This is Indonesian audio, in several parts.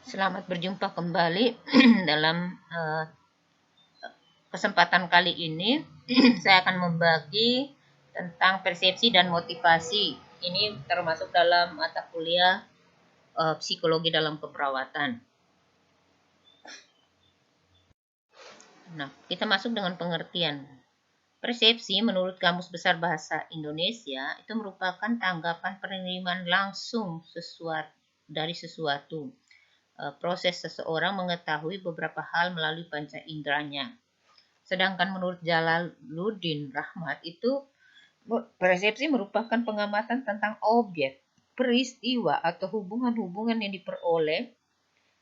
Selamat berjumpa kembali dalam kesempatan kali ini. Saya akan membagi tentang persepsi dan motivasi. Ini termasuk dalam mata kuliah psikologi dalam keperawatan. Nah, kita masuk dengan pengertian. Persepsi menurut Kamus Besar Bahasa Indonesia itu merupakan tanggapan penerimaan langsung dari sesuatu. Proses seseorang mengetahui beberapa hal melalui panca inderanya. Sedangkan menurut Jalaluddin Rahmat itu persepsi merupakan pengamatan tentang objek, peristiwa atau hubungan-hubungan yang diperoleh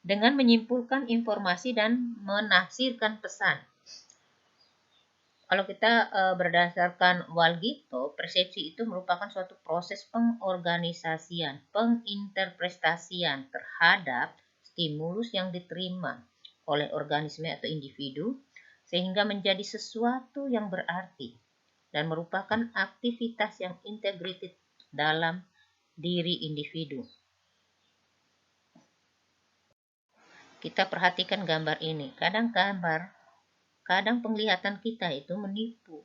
dengan menyimpulkan informasi dan menafsirkan pesan. Kalau kita berdasarkan Walgito, persepsi itu merupakan suatu proses pengorganisasian, penginterpretasian terhadap stimulus yang diterima oleh organisme atau individu sehingga menjadi sesuatu yang berarti dan merupakan aktivitas yang integrated dalam diri individu. Kita perhatikan gambar ini. Kadang penglihatan kita itu menipu.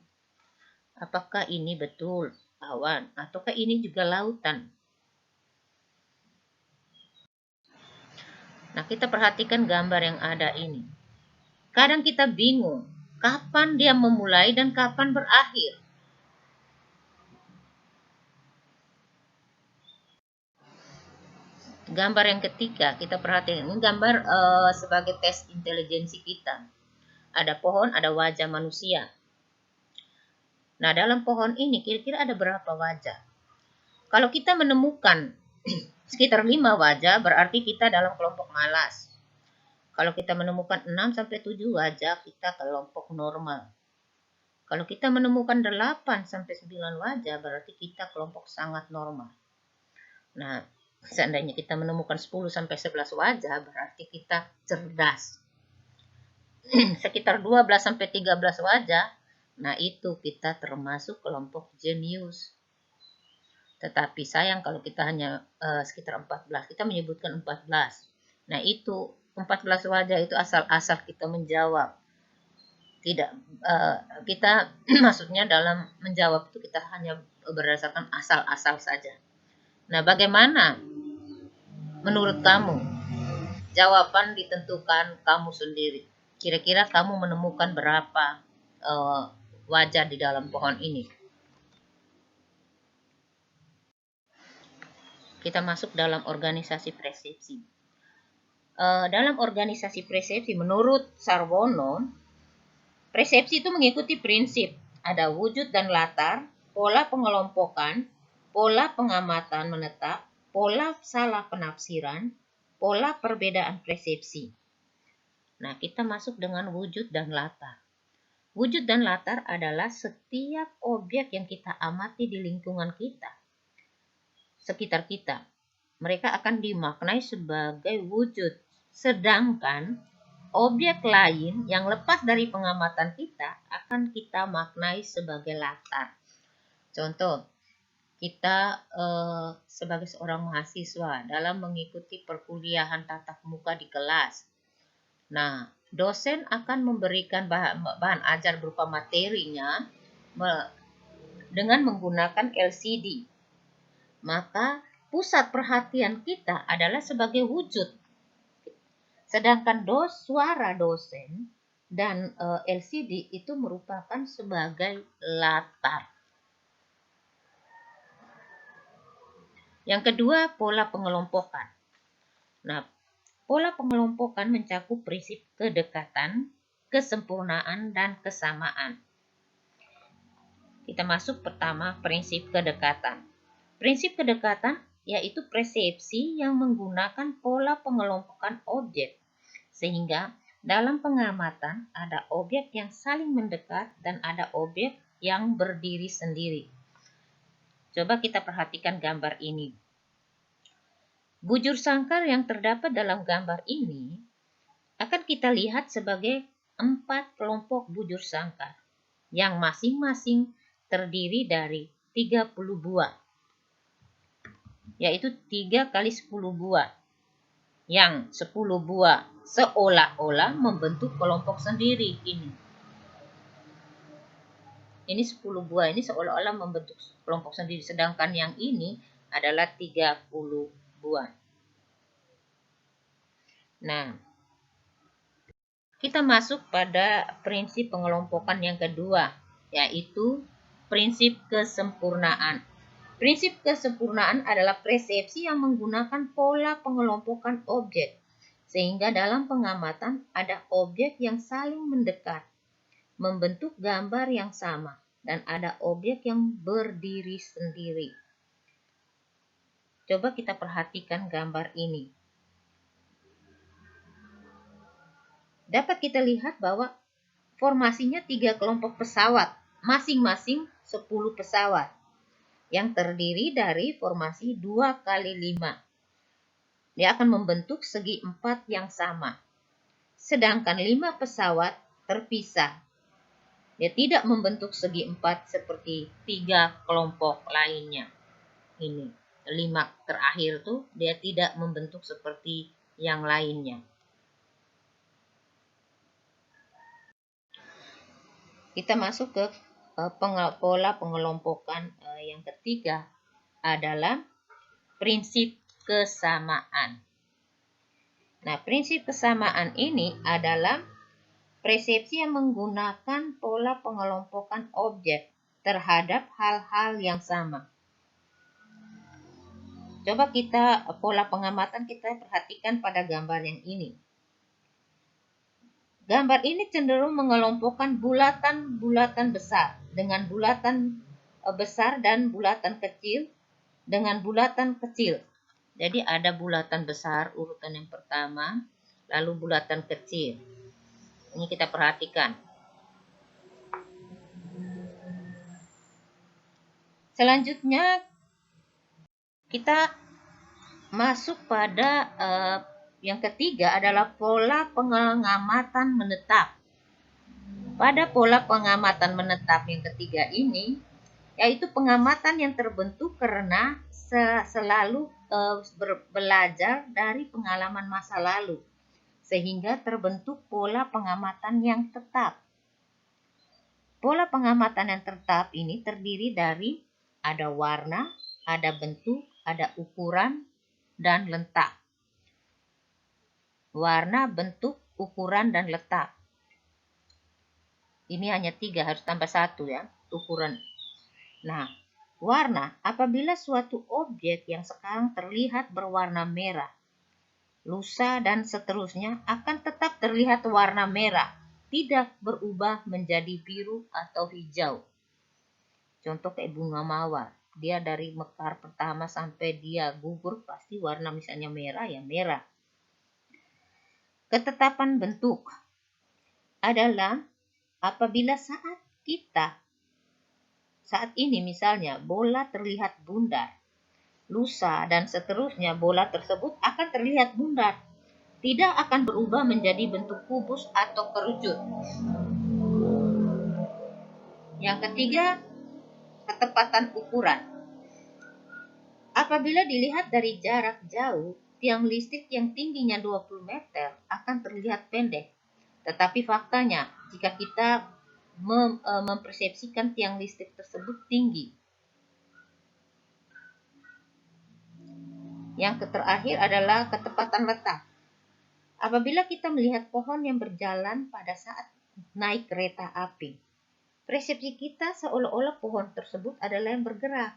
Apakah ini betul awan ataukah ini juga lautan? Nah, kita perhatikan gambar yang ada ini. Kadang kita bingung kapan dia memulai dan kapan berakhir. Gambar yang ketiga, kita perhatikan ini gambar sebagai tes intelijensi kita. Ada pohon, ada wajah manusia. Nah, dalam pohon ini kira-kira ada berapa wajah? Kalau kita menemukan sekitar 5 wajah, berarti kita dalam kelompok malas. Kalau kita menemukan 6-7 wajah, kita kelompok normal. Kalau kita menemukan 8-9 wajah, berarti kita kelompok sangat normal. Nah, seandainya kita menemukan 10-11 wajah, berarti kita cerdas. Sekitar 12-13 wajah, nah itu kita termasuk kelompok jenius. Tetapi sayang kalau kita hanya sekitar 14, kita menyebutkan 14. Nah itu 14 wajah itu asal-asal kita menjawab. Tidak, kita maksudnya dalam menjawab itu kita hanya berdasarkan asal-asal saja. Nah, bagaimana menurut kamu? Jawaban ditentukan kamu sendiri. Kira-kira kamu menemukan berapa wajah di dalam pohon ini? Kita masuk dalam organisasi persepsi. Dalam organisasi persepsi, menurut Sarwono, persepsi itu mengikuti prinsip ada wujud dan latar, pola pengelompokan, pola pengamatan menetap, pola salah penafsiran, pola perbedaan persepsi. Nah, kita masuk dengan wujud dan latar. Wujud dan latar adalah setiap objek yang kita amati di lingkungan kita, sekitar kita. Mereka akan dimaknai sebagai wujud. Sedangkan objek lain yang lepas dari pengamatan kita akan kita maknai sebagai latar. Contoh, kita sebagai seorang mahasiswa dalam mengikuti perkuliahan tatap muka di kelas. Nah, dosen akan memberikan bahan ajar berupa materinya dengan menggunakan LCD. Maka pusat perhatian kita adalah sebagai wujud. Sedangkan suara dosen dan LCD itu merupakan sebagai latar. Yang kedua, pola pengelompokan. Nah, pola pengelompokan mencakup prinsip kedekatan, kesempurnaan, dan kesamaan. Kita masuk pertama, prinsip kedekatan. Prinsip kedekatan yaitu persepsi yang menggunakan pola pengelompokan objek. Sehingga dalam pengamatan ada objek yang saling mendekat dan ada objek yang berdiri sendiri. Coba kita perhatikan gambar ini. Bujur sangkar yang terdapat dalam gambar ini akan kita lihat sebagai 4 kelompok bujur sangkar yang masing-masing terdiri dari 30 buah, yaitu 3 kali 10 buah. yang 10 buah seolah-olah membentuk kelompok sendiri ini. Ini 10 buah ini seolah-olah membentuk kelompok sendiri, sedangkan yang ini adalah 30 buah. Nah, kita masuk pada prinsip pengelompokan yang kedua, yaitu prinsip kesempurnaan. Prinsip kesempurnaan adalah persepsi yang menggunakan pola pengelompokan objek, sehingga dalam pengamatan ada objek yang saling mendekat, membentuk gambar yang sama, dan ada objek yang berdiri sendiri. Coba kita perhatikan gambar ini. Dapat kita lihat bahwa formasinya 3 kelompok pesawat, masing-masing 10 pesawat, yang terdiri dari formasi 2 kali 5. Dia akan membentuk segi 4 yang sama. Sedangkan 5 pesawat terpisah. Dia tidak membentuk segi 4 seperti 3 kelompok lainnya. Ini 5 terakhir tuh dia tidak membentuk seperti yang lainnya. Kita masuk ke pola pengelompokan yang ketiga adalah prinsip kesamaan. Nah, prinsip kesamaan ini adalah persepsi yang menggunakan pola pengelompokan objek terhadap hal-hal yang sama. Coba kita pola pengamatan kita perhatikan pada gambar yang ini. Gambar ini cenderung mengelompokkan bulatan-bulatan besar dengan bulatan besar dan bulatan kecil dengan bulatan kecil. Jadi ada bulatan besar urutan yang pertama, lalu bulatan kecil. Ini kita perhatikan. Selanjutnya kita masuk pada yang ketiga adalah pola pengamatan menetap. Pada pola pengamatan menetap yang ketiga ini, yaitu pengamatan yang terbentuk karena selalu belajar dari pengalaman masa lalu, sehingga terbentuk pola pengamatan yang tetap. Pola pengamatan yang tetap ini terdiri dari ada warna, ada bentuk, ada ukuran, dan letak. Warna, bentuk, ukuran, dan letak. Ini hanya 3, harus tambah 1 ya, ukuran. Nah, warna, apabila suatu objek yang sekarang terlihat berwarna merah, lusa dan seterusnya akan tetap terlihat warna merah, tidak berubah menjadi biru atau hijau. Contoh kayak bunga mawar, dia dari mekar pertama sampai dia gugur pasti warna misalnya merah ya merah. Ketetapan bentuk adalah apabila saat ini misalnya bola terlihat bundar, lusa dan seterusnya bola tersebut akan terlihat bundar, tidak akan berubah menjadi bentuk kubus atau kerucut. Yang ketiga, ketepatan ukuran. Apabila dilihat dari jarak jauh, tiang listrik yang tingginya 20 meter akan terlihat pendek. Tetapi faktanya, jika kita mempersepsikan tiang listrik tersebut tinggi. Yang terakhir adalah ketepatan letak. Apabila kita melihat pohon yang berjalan pada saat naik kereta api, persepsi kita seolah-olah pohon tersebut adalah yang bergerak.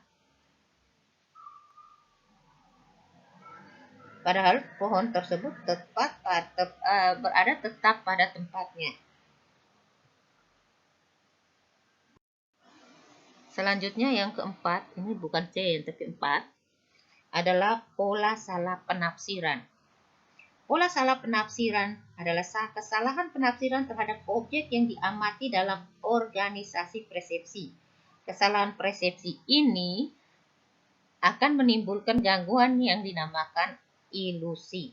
Padahal pohon tersebut berada tetap pada tempatnya. Selanjutnya yang keempat, ini bukan C tapi 4, adalah pola salah penafsiran. Pola salah penafsiran adalah kesalahan penafsiran terhadap objek yang diamati dalam organisasi persepsi. Kesalahan persepsi ini akan menimbulkan gangguan yang dinamakan ilusi.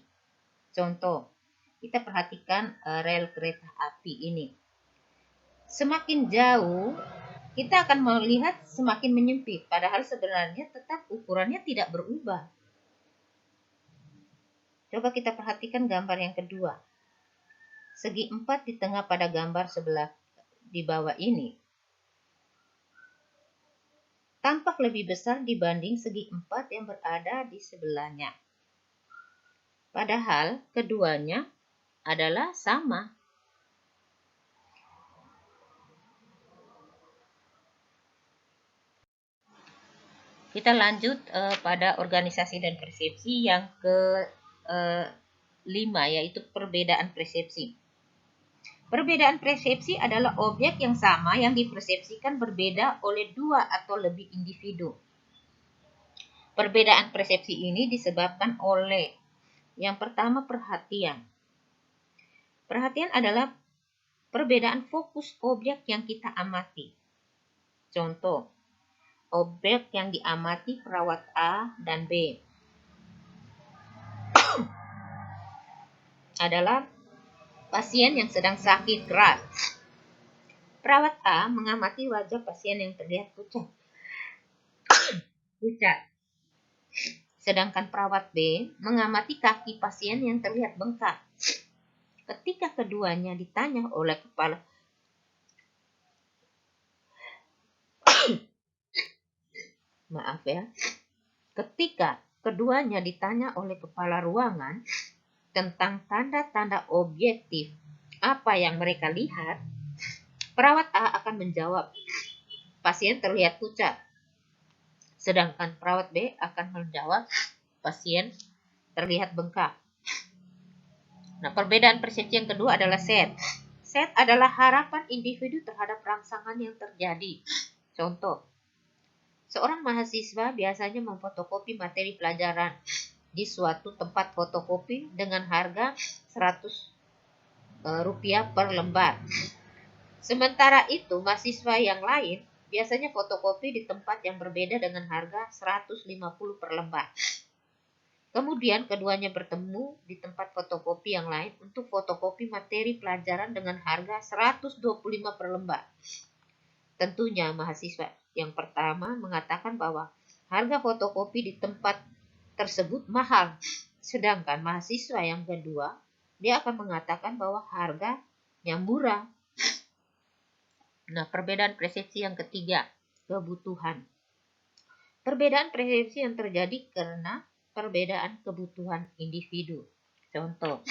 Contoh, kita perhatikan rel kereta api ini. Semakin jauh, kita akan melihat semakin menyempit, padahal sebenarnya tetap ukurannya tidak berubah. Coba kita perhatikan gambar yang kedua. Segi 4 di tengah pada gambar sebelah di bawah ini tampak lebih besar dibanding segi 4 yang berada di sebelahnya. Padahal keduanya adalah sama. Kita lanjut pada organisasi dan persepsi yang ke-5, yaitu perbedaan persepsi. Perbedaan persepsi adalah objek yang sama yang dipersepsikan berbeda oleh dua atau lebih individu. Perbedaan persepsi ini disebabkan oleh yang pertama perhatian. Perhatian adalah perbedaan fokus objek yang kita amati. Contoh, objek yang diamati perawat A dan B adalah pasien yang sedang sakit keras. Perawat A mengamati wajah pasien yang terlihat pucat. Sedangkan perawat B mengamati kaki pasien yang terlihat bengkak. Ketika keduanya ditanya oleh kepala Ketika keduanya ditanya oleh kepala ruangan tentang tanda-tanda objektif apa yang mereka lihat, perawat A akan menjawab, pasien terlihat pucat. Sedangkan perawat B akan menjawab, pasien terlihat bengkak. Nah, perbedaan persepsi yang kedua adalah set. Set adalah harapan individu terhadap rangsangan yang terjadi. Contoh, seorang mahasiswa biasanya memfotokopi materi pelajaran di suatu tempat fotokopi dengan harga Rp100 per lembar. Sementara itu, mahasiswa yang lain biasanya fotokopi di tempat yang berbeda dengan harga Rp150 per lembar. Kemudian keduanya bertemu di tempat fotokopi yang lain untuk fotokopi materi pelajaran dengan harga Rp125 per lembar. Tentunya mahasiswa yang pertama mengatakan bahwa harga fotokopi di tempat tersebut mahal. Sedangkan mahasiswa yang kedua, dia akan mengatakan bahwa harganya murah. Nah, perbedaan persepsi yang ketiga, kebutuhan. Perbedaan persepsi yang terjadi karena perbedaan kebutuhan individu. Contoh,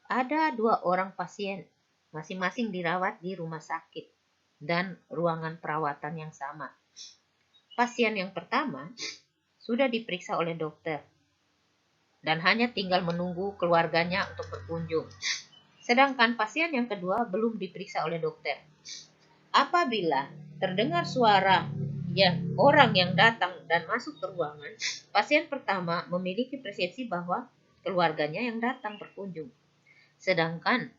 ada 2 orang pasien, masing-masing dirawat di rumah sakit dan ruangan perawatan yang sama. Pasien yang pertama sudah diperiksa oleh dokter dan hanya tinggal menunggu keluarganya untuk berkunjung. Sedangkan pasien yang kedua belum diperiksa oleh dokter. Apabila terdengar suara orang yang datang dan masuk ke ruangan, pasien pertama memiliki persepsi bahwa keluarganya yang datang berkunjung. Sedangkan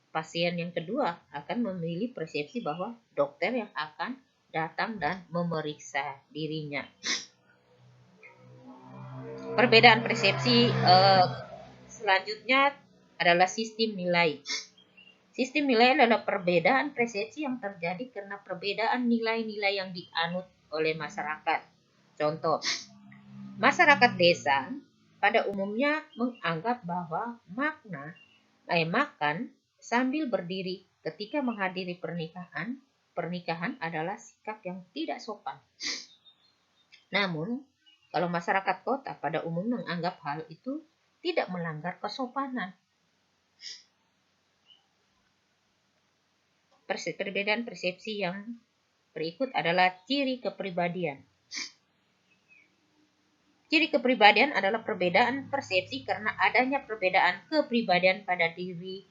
pasien yang kedua akan memiliki persepsi bahwa dokter yang akan datang dan memeriksa dirinya. Perbedaan persepsi selanjutnya adalah sistem nilai. Sistem nilai adalah perbedaan persepsi yang terjadi karena perbedaan nilai-nilai yang dianut oleh masyarakat. Contoh, masyarakat desa pada umumnya menganggap bahwa makan sambil berdiri ketika menghadiri pernikahan adalah sikap yang tidak sopan. Namun, kalau masyarakat kota pada umumnya menganggap hal itu tidak melanggar kesopanan. Perbedaan persepsi yang berikut adalah ciri kepribadian. Ciri kepribadian adalah perbedaan persepsi karena adanya perbedaan kepribadian pada diri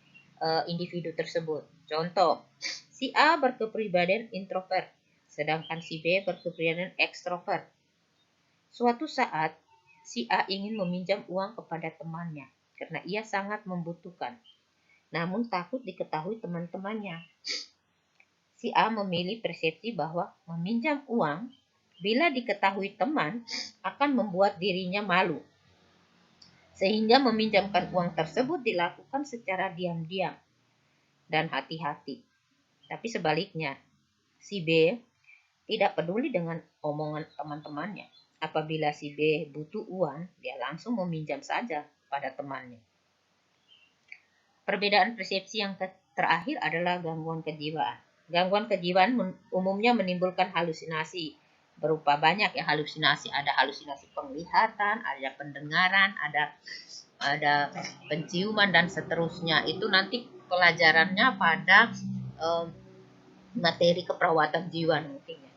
individu tersebut. Contoh, si A berkepribadian introvert, sedangkan si B berkepribadian ekstrovert. Suatu saat, si A ingin meminjam uang kepada temannya karena ia sangat membutuhkan, namun takut diketahui teman-temannya. Si A memilih persepsi bahwa meminjam uang bila diketahui teman akan membuat dirinya malu, sehingga meminjamkan uang tersebut dilakukan secara diam-diam dan hati-hati. Tapi sebaliknya, si B tidak peduli dengan omongan teman-temannya. Apabila si B butuh uang, dia langsung meminjam saja pada temannya. Perbedaan persepsi yang terakhir adalah gangguan kejiwaan. Gangguan kejiwaan umumnya menimbulkan halusinasi berupa banyak ya halusinasi. Ada halusinasi penglihatan, ada pendengaran, ada penciuman dan seterusnya. Itu nanti pelajarannya pada materi keperawatan jiwa nantinya.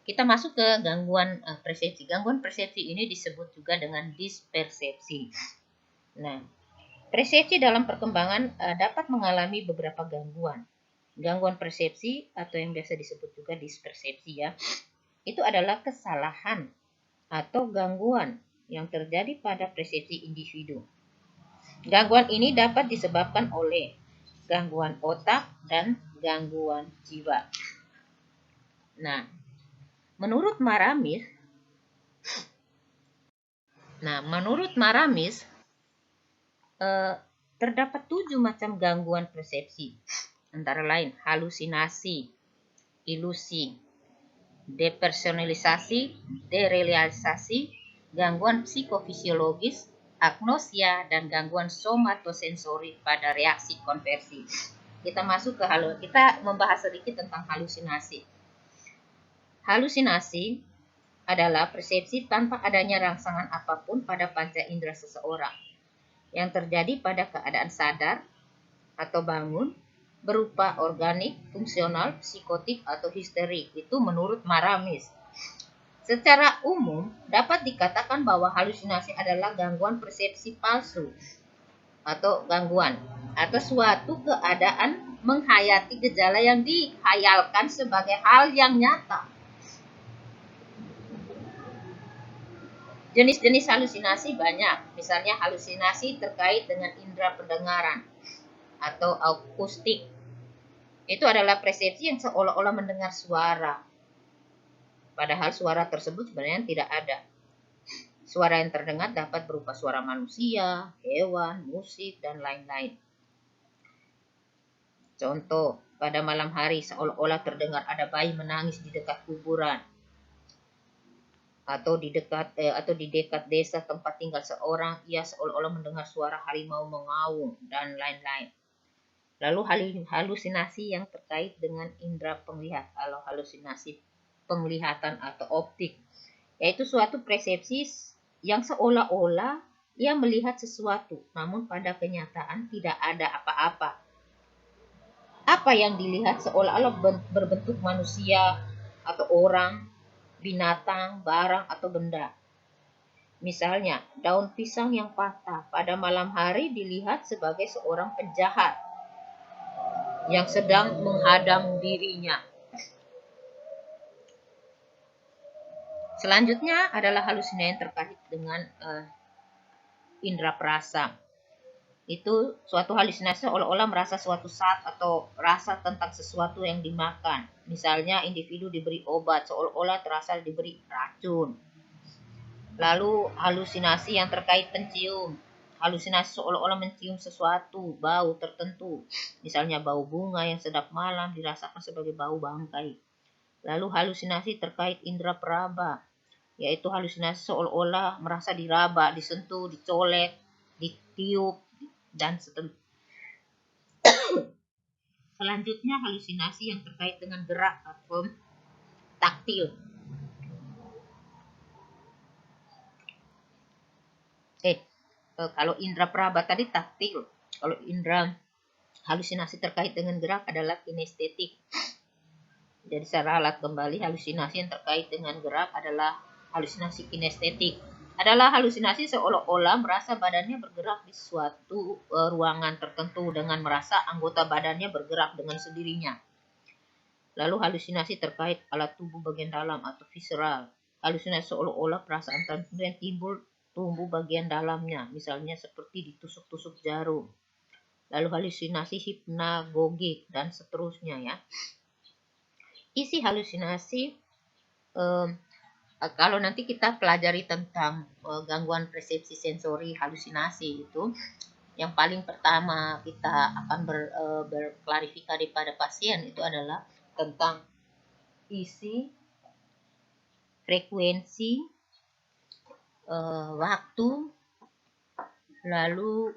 Kita masuk ke gangguan persepsi. Gangguan persepsi ini disebut juga dengan dispersepsi. Nah, persepsi dalam perkembangan dapat mengalami beberapa gangguan. Gangguan persepsi atau yang biasa disebut juga dispersepsi ya, itu adalah kesalahan atau gangguan yang terjadi pada persepsi individu. Gangguan ini dapat disebabkan oleh gangguan otak dan gangguan jiwa. Nah, menurut Maramis, terdapat 7 macam gangguan persepsi, antara lain halusinasi, ilusi, depersonalisasi, derealisasi, gangguan psikofisiologis, agnosia, dan gangguan somatosensori pada reaksi konversi. Kita membahas sedikit tentang halusinasi. Halusinasi adalah persepsi tanpa adanya rangsangan apapun pada panca indera seseorang yang terjadi pada keadaan sadar atau bangun berupa organik, fungsional, psikotik, atau histerik. Itu menurut Maramis. Secara umum, dapat dikatakan bahwa halusinasi adalah gangguan persepsi palsu atau gangguan atau suatu keadaan menghayati gejala yang dihayalkan sebagai hal yang nyata. Jenis-jenis halusinasi banyak, misalnya halusinasi terkait dengan indera pendengaran atau akustik. Itu adalah persepsi yang seolah-olah mendengar suara, padahal suara tersebut sebenarnya tidak ada. Suara yang terdengar dapat berupa suara manusia, hewan, musik, dan lain-lain. Contoh, pada malam hari seolah-olah terdengar ada bayi menangis di dekat kuburan, atau di dekat desa tempat tinggal seorang, ia seolah-olah mendengar suara harimau mengaum, dan lain-lain. Lalu halusinasi yang terkait dengan indera penglihatan, atau halusinasi penglihatan atau optik, yaitu suatu persepsi yang seolah-olah ia melihat sesuatu, namun pada kenyataan tidak ada apa-apa. Apa yang dilihat seolah-olah berbentuk manusia atau orang, binatang, barang, atau benda. Misalnya, daun pisang yang patah pada malam hari dilihat sebagai seorang penjahat yang sedang menghadang dirinya. Selanjutnya adalah halusinasi yang terkait dengan indera perasa. Itu suatu halusinasi seolah-olah merasa suatu saat atau rasa tentang sesuatu yang dimakan. Misalnya individu diberi obat seolah-olah terasa diberi racun. Lalu halusinasi yang terkait pencium. Halusinasi seolah-olah mencium sesuatu, bau tertentu. Misalnya bau bunga yang sedap malam dirasakan sebagai bau bangkai. Lalu halusinasi terkait indera peraba, yaitu halusinasi seolah-olah merasa diraba, disentuh, dicolek, ditiup, dan seterusnya. Selanjutnya halusinasi yang terkait dengan gerak atau taktil. Kalau indera peraba tadi taktil, kalau indera halusinasi terkait dengan gerak adalah kinestetik. Jadi secara alat kembali, halusinasi yang terkait dengan gerak adalah halusinasi kinestetik. Adalah halusinasi seolah-olah merasa badannya bergerak di suatu ruangan tertentu dengan merasa anggota badannya bergerak dengan sendirinya. Lalu halusinasi terkait alat tubuh bagian dalam atau visceral. Halusinasi seolah-olah perasaan tertentu yang timbul tumbuh bagian dalamnya, misalnya seperti ditusuk-tusuk jarum. Lalu halusinasi hipnagogik dan seterusnya ya. Isi halusinasi, kalau nanti kita pelajari tentang gangguan persepsi sensori halusinasi itu, yang paling pertama kita akan berklarifikasi pada pasien itu adalah tentang isi, frekuensi, waktu, lalu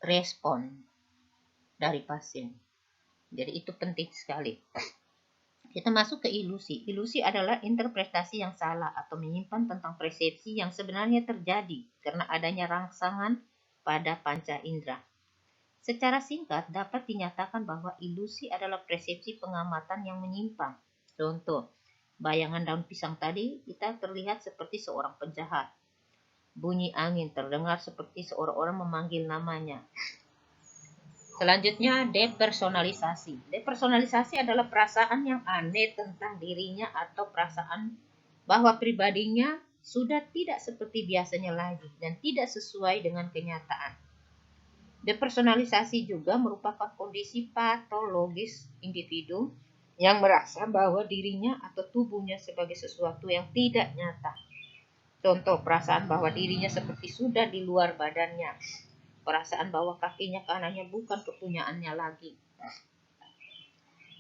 respon dari pasien. Jadi itu penting sekali. Kita masuk ke ilusi. Ilusi adalah interpretasi yang salah atau menyimpan tentang persepsi yang sebenarnya terjadi karena adanya rangsangan pada panca indera. Secara singkat dapat dinyatakan bahwa ilusi adalah persepsi pengamatan yang menyimpang. Contoh, bayangan daun pisang tadi kita terlihat seperti seorang penjahat. Bunyi angin terdengar seperti seorang memanggil namanya. Selanjutnya, depersonalisasi. Depersonalisasi adalah perasaan yang aneh tentang dirinya atau perasaan bahwa pribadinya sudah tidak seperti biasanya lagi dan tidak sesuai dengan kenyataan. Depersonalisasi juga merupakan kondisi patologis individu yang merasa bahwa dirinya atau tubuhnya sebagai sesuatu yang tidak nyata. Contoh, perasaan bahwa dirinya seperti sudah di luar badannya. Perasaan bahwa kakinya kanannya bukan kepunyaannya lagi.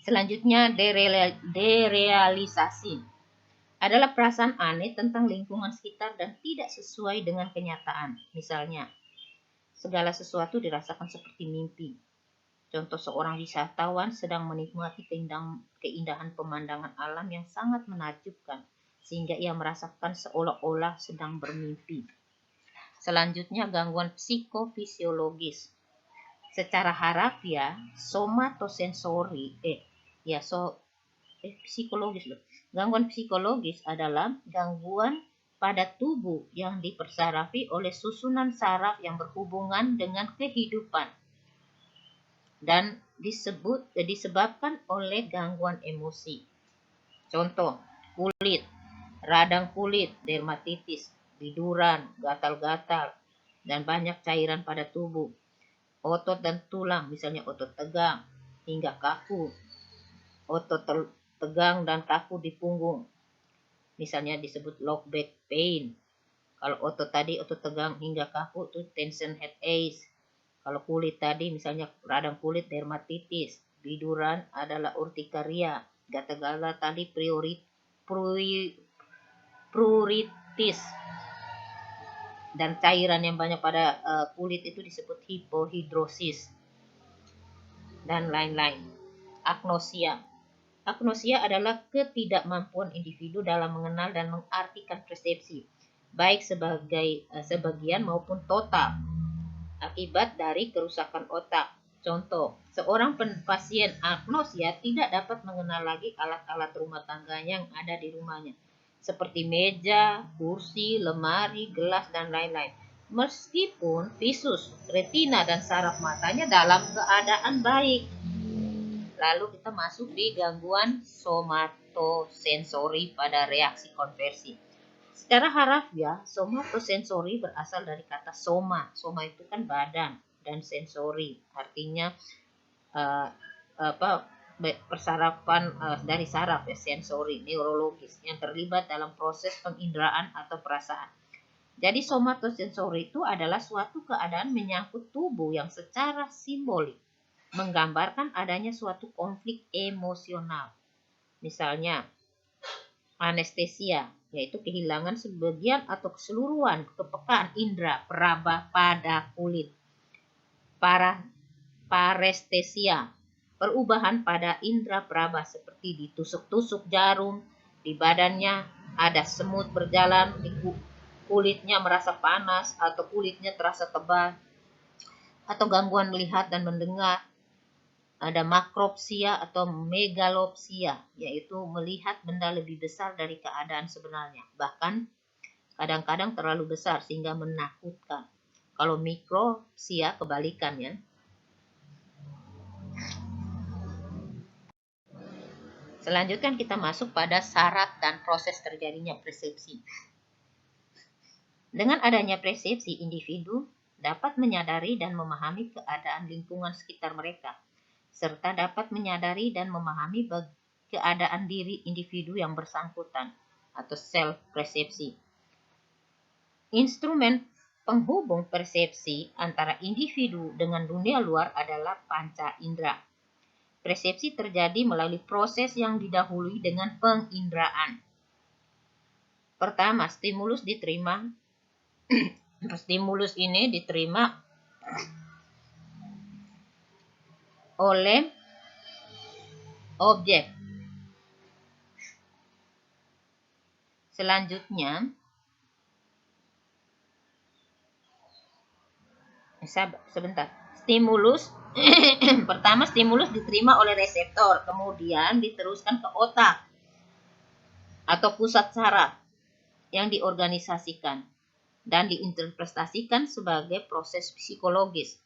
Selanjutnya, derealisasi adalah perasaan aneh tentang lingkungan sekitar dan tidak sesuai dengan kenyataan. Misalnya, segala sesuatu dirasakan seperti mimpi. Contoh, seorang wisatawan sedang menikmati keindahan pemandangan alam yang sangat menakjubkan, sehingga ia merasakan seolah-olah sedang bermimpi. Selanjutnya, gangguan psikofisiologis. Secara harafiah, somatosensori, psikologis loh. Gangguan psikologis adalah gangguan pada tubuh yang dipersarafi oleh susunan saraf yang berhubungan dengan kehidupan dan disebabkan oleh gangguan emosi. Contoh, kulit, radang kulit, dermatitis, biduran, gatal-gatal, dan banyak cairan pada tubuh. Otot dan tulang, misalnya otot tegang hingga kaku, otot tegang dan kaku di punggung, misalnya disebut low back pain. Kalau otot tadi, otot tegang hingga kaku, itu tension headache. Kalau kulit tadi, misalnya radang kulit, dermatitis. Biduran adalah urtikaria. Gatal-gatal tadi pruritis. Dan cairan yang banyak pada kulit itu disebut hipohidrosis. Dan lain-lain. Agnosia. Agnosia adalah ketidakmampuan individu dalam mengenal dan mengartikan persepsi, baik sebagai sebagian maupun total, akibat dari kerusakan otak. Contoh, seorang pasien agnosia tidak dapat mengenal lagi alat-alat rumah tangganya yang ada di rumahnya, seperti meja, kursi, lemari, gelas, dan lain-lain. Meskipun visus, retina, dan saraf matanya dalam keadaan baik. Lalu kita masuk di gangguan somatosensori pada reaksi konversi. Secara harafiah, somatosensori berasal dari kata soma. Soma itu kan badan, dan sensori artinya persarapan dari saraf, ya, sensori, neurologis yang terlibat dalam proses penginderaan atau perasaan. Jadi somatosensori itu adalah suatu keadaan menyangkut tubuh yang secara simbolik menggambarkan adanya suatu konflik emosional. Misalnya, anestesia, yaitu kehilangan sebagian atau keseluruhan kepekaan indera peraba pada kulit. Parestesia, perubahan pada indera peraba seperti ditusuk-tusuk jarum, di badannya ada semut berjalan, di kulitnya merasa panas atau kulitnya terasa tebal, atau gangguan melihat dan mendengar. Ada makropsia atau megalopsia, yaitu melihat benda lebih besar dari keadaan sebenarnya. Bahkan kadang-kadang terlalu besar sehingga menakutkan. Kalau mikropsia kebalikannya. Selanjutnya kita masuk pada syarat dan proses terjadinya persepsi. Dengan adanya persepsi, individu dapat menyadari dan memahami keadaan lingkungan sekitar mereka, serta dapat menyadari dan memahami keadaan diri individu yang bersangkutan atau self-persepsi. Instrumen penghubung persepsi antara individu dengan dunia luar adalah panca indera. Persepsi terjadi melalui proses yang didahului dengan penginderaan. Pertama, stimulus diterima. Stimulus ini diterima oleh objek. Selanjutnya, sebentar. Stimulus pertama, stimulus diterima oleh reseptor, kemudian diteruskan ke otak atau pusat saraf yang diorganisasikan dan diinterpretasikan sebagai proses psikologis.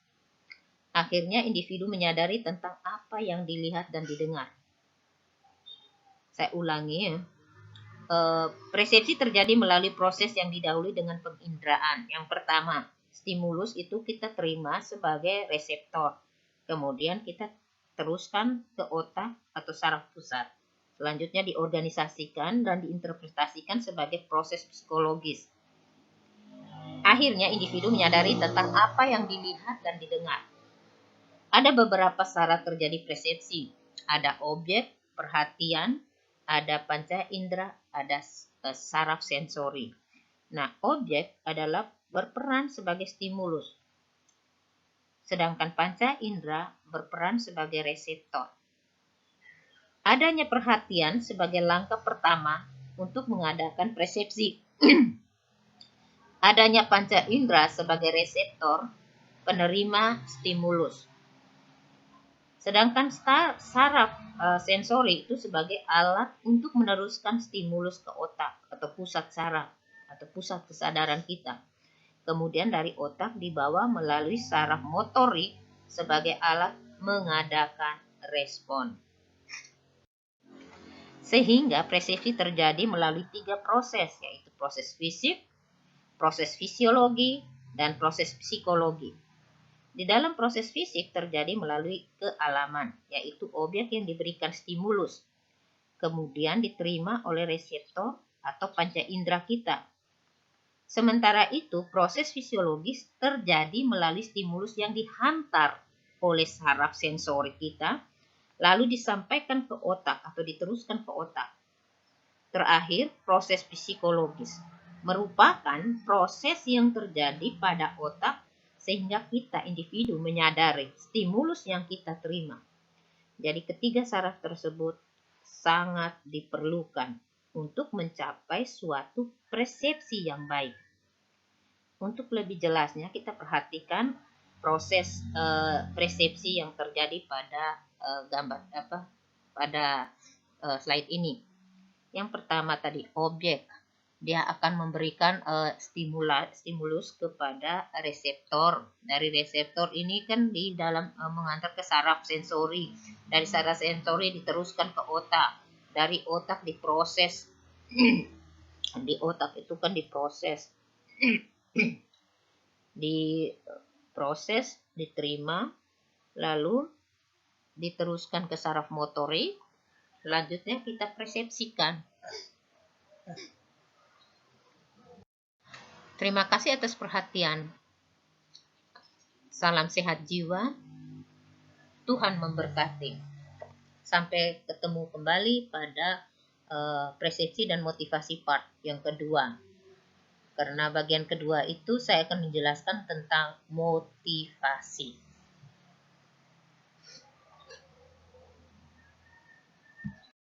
Akhirnya individu menyadari tentang apa yang dilihat dan didengar. Saya ulangi ya. Persepsi terjadi melalui proses yang didahului dengan penginderaan. Yang pertama, stimulus itu kita terima sebagai reseptor. Kemudian kita teruskan ke otak atau saraf pusat. Selanjutnya diorganisasikan dan diinterpretasikan sebagai proses psikologis. Akhirnya individu menyadari tentang apa yang dilihat dan didengar. Ada beberapa syarat terjadi persepsi. Ada objek, perhatian, ada panca indera, ada saraf sensori. Nah, objek adalah berperan sebagai stimulus. Sedangkan panca indera berperan sebagai reseptor. Adanya perhatian sebagai langkah pertama untuk mengadakan persepsi. Adanya panca indera sebagai reseptor penerima stimulus. Sedangkan saraf sensori itu sebagai alat untuk meneruskan stimulus ke otak atau pusat saraf atau pusat kesadaran kita. Kemudian dari otak dibawa melalui saraf motorik sebagai alat mengadakan respon. Sehingga persepsi terjadi melalui 3 proses, yaitu proses fisik, proses fisiologi, dan proses psikologi. Di dalam proses fisik terjadi melalui kealaman, yaitu objek yang diberikan stimulus, kemudian diterima oleh reseptor atau panca indera kita. Sementara itu, proses fisiologis terjadi melalui stimulus yang dihantar oleh saraf sensori kita, lalu disampaikan ke otak atau diteruskan ke otak. Terakhir, proses psikologis merupakan proses yang terjadi pada otak sehingga kita individu menyadari stimulus yang kita terima. Jadi ketiga saraf tersebut sangat diperlukan untuk mencapai suatu persepsi yang baik. Untuk lebih jelasnya kita perhatikan proses persepsi yang terjadi pada slide ini. Yang pertama tadi objek, dia akan memberikan stimulus kepada reseptor. Dari reseptor ini kan di dalam mengantar ke saraf sensori. Dari saraf sensori diteruskan ke otak. Dari otak diproses. Di otak itu kan diproses. Diproses, diterima, lalu diteruskan ke saraf motorik. Selanjutnya kita persepsikan. Terima kasih atas perhatian. Salam sehat jiwa. Tuhan memberkati. Sampai ketemu kembali pada persepsi dan motivasi part yang kedua. Karena bagian kedua itu saya akan menjelaskan tentang motivasi.